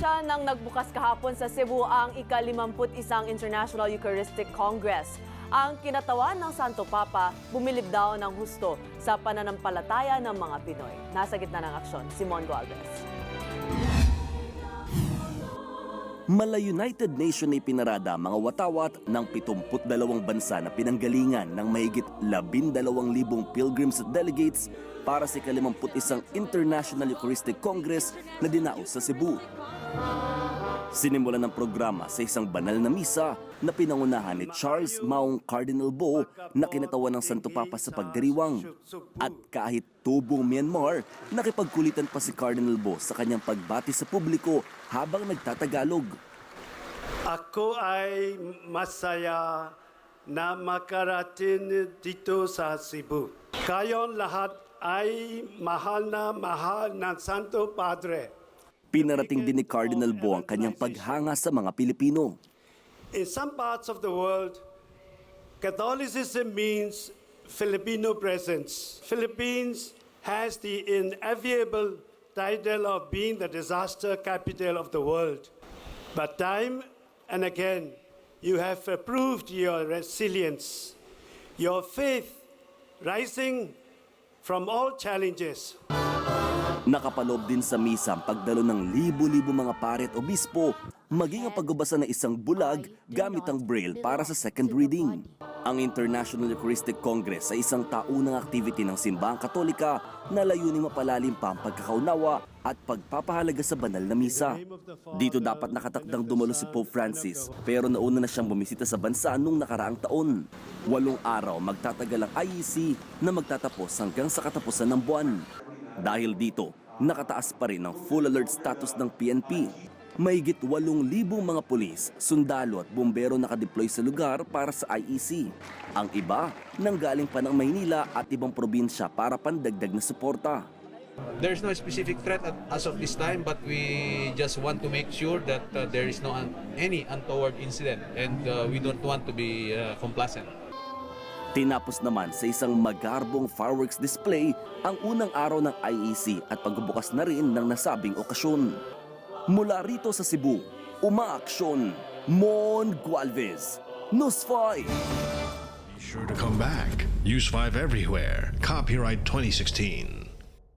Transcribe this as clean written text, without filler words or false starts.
Kasagsagan ng nagbukas kahapon sa Cebu ang ika-51 International Eucharistic Congress. Ang kinatawan ng Santo Papa, bumilib daw ng husto sa pananampalataya ng mga Pinoy. Nasa gitna ng aksyon, Simon Gualvez. Mala United Nation ay pinarada mga watawat ng 72 bansa na pinanggalingan ng mahigit 12,000 pilgrims at delegates para sa ika-51 International Eucharistic Congress na dinaos sa Cebu. Sinimulan ng programa sa isang banal na misa na pinangunahan ni Charles Maung Cardinal Bo na kinatawan ng Santo Papa sa pagdiriwang. At kahit tubong Myanmar, nakipagkulitan pa si Cardinal Bo sa kanyang pagbati sa publiko habang nagtatagalog. Ako ay masaya na makarating dito sa Cebu. Kayong lahat ay mahal ng Santo Padre. Pinarating din ni Cardinal Bo ang kanyang paghanga sa mga Pilipino. In some parts of the world, Catholicism means Filipino presence. Philippines has the inevitable title of being the disaster capital of the world. But time and again, you have proved your resilience, your faith rising from all challenges. Nakapaloob din sa misa ang pagdalo ng libo-libo mga pare at obispo, maging ang pagbabasa ng isang bulag gamit ang braille para sa second reading. Ang International Eucharistic Congress ay isang taunang activity ng Simbahang Katolika na layuning mapalalim pa ang pagkakaunawa at pagpapahalaga sa banal na misa. Dito dapat nakatakdang dumalo si Pope Francis, pero nauna na siyang bumisita sa bansa noong nakaraang taon. 8 araw magtatagal ang IEC na magtatapos hanggang sa katapusan ng buwan. Dahil dito, nakataas pa rin ang full alert status ng PNP. Mahigit 8,000 mga pulis, sundalo at bumbero nakadeploy sa lugar para sa IEC. Ang iba, nanggaling pa ng Maynila at ibang probinsya para pandagdag na suporta. There's no specific threat as of this time, but we just want to make sure that there is no any untoward incident, and we don't want to be complacent. Tinapos naman sa isang magarbong fireworks display ang unang araw ng IEC at pagbubukas na rin ng nasabing okasyon. Mula rito sa Cebu, umaaksyon, Mon Gualvez, News 5. Be sure to come back. Use 5 everywhere. Copyright 2016.